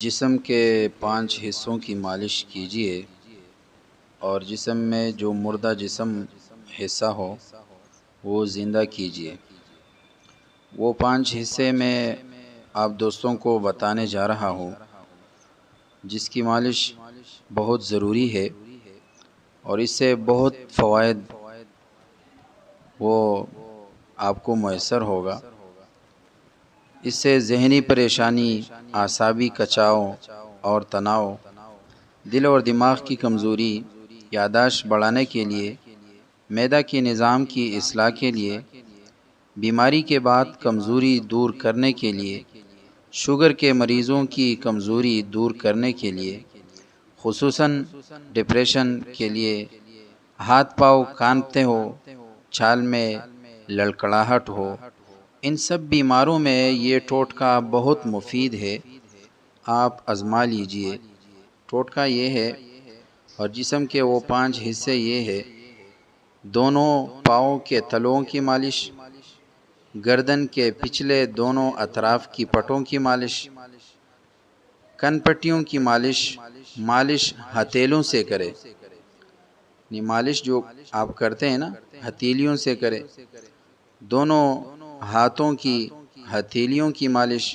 جسم کے 5 حصوں کی مالش کیجیے اور جسم میں جو مردہ جسم حصہ ہو وہ زندہ کیجیے۔ وہ 5 حصے میں آپ دوستوں کو بتانے جا رہا ہوں جس کی مالش بہت ضروری ہے اور اس سے بہت فوائد وہ آپ کو میسر ہوگا۔ اس سے ذہنی پریشانی، اعصابی کچاؤ اور تناؤ، دل اور دماغ کی کمزوری، یادداشت بڑھانے کے لیے، معدہ کے نظام کی اصلاح کے لیے، بیماری کے بعد کمزوری دور کرنے کے لیے، شوگر کے مریضوں کی کمزوری دور کرنے کے لیے، خصوصاً ڈپریشن کے لیے، ہاتھ پاؤں کانپتے ہو، چھال میں لڑکھڑاہٹ ہو، ان سب بیماروں میں یہ ٹوٹکا بہت مفید ہے۔ آپ آزما لیجئے۔ ٹوٹکا یہ ہے اور جسم کے وہ 5 حصے یہ ہے: دونوں پاؤں کے تلوؤں کی مالش، گردن کے پچھلے دونوں اطراف کی پٹوں کی مالش، کن پٹیوں کی مالش۔ مالش ہتھیلیوں سے کرے، مالش جو آپ کرتے ہیں نا ہتھیلیوں سے کرے۔ دونوں ہاتھوں کی ہتھیلیوں کی مالش،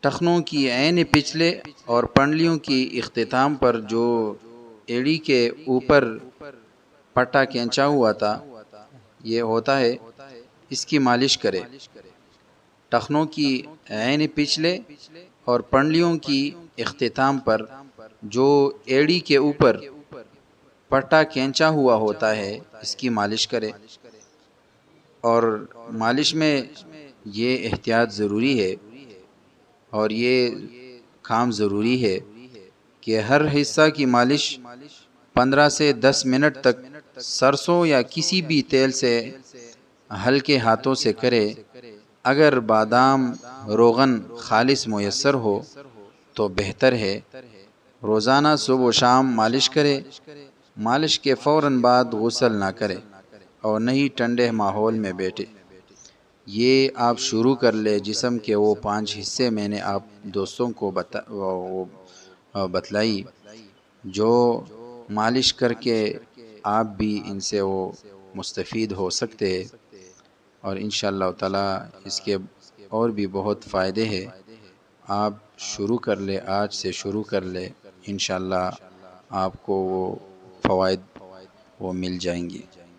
ٹخنوں کی عین پچھلے اور پنڈلیوں کی اختتام پر جو ایڑی کے اوپر پٹا کھینچا ہوا تھا یہ ہوتا ہے، اس کی مالش کرے۔ ٹخنوں کی عین پچھلے اور پنڈلیوں کی اختتام پر جو ایڑی کے اوپر پٹا کھینچا ہوا ہوتا ہے، اس کی مالش کرے۔ اور مالش میں یہ احتیاط ضروری ہے اور یہ کام ضروری ہے کہ ہر حصہ کی مالش 15 سے 10 منٹ تک سرسوں یا کسی بھی تیل سے ہلکے ہاتھوں سے کرے۔ اگر بادام روغن خالص میسر ہو تو بہتر ہے۔ روزانہ صبح و شام مالش کرے۔ مالش کے فوراً بعد غسل نہ کرے اور نہ ہی ٹھنڈے ماحول میں بیٹھے۔ یہ آپ شروع کر لے۔ جسم کے وہ 5 حصے میں نے آپ دوستوں کو بتلائی جو مالش کر کے آپ بھی ان سے وہ مستفید ہو سکتے ہیں، اور انشاءاللہ تعالی اس کے اور بھی بہت فائدے ہیں۔ آپ شروع کر لے، آج سے شروع کر لے، انشاءاللہ آپ کو وہ فوائد وہ مل جائیں گی۔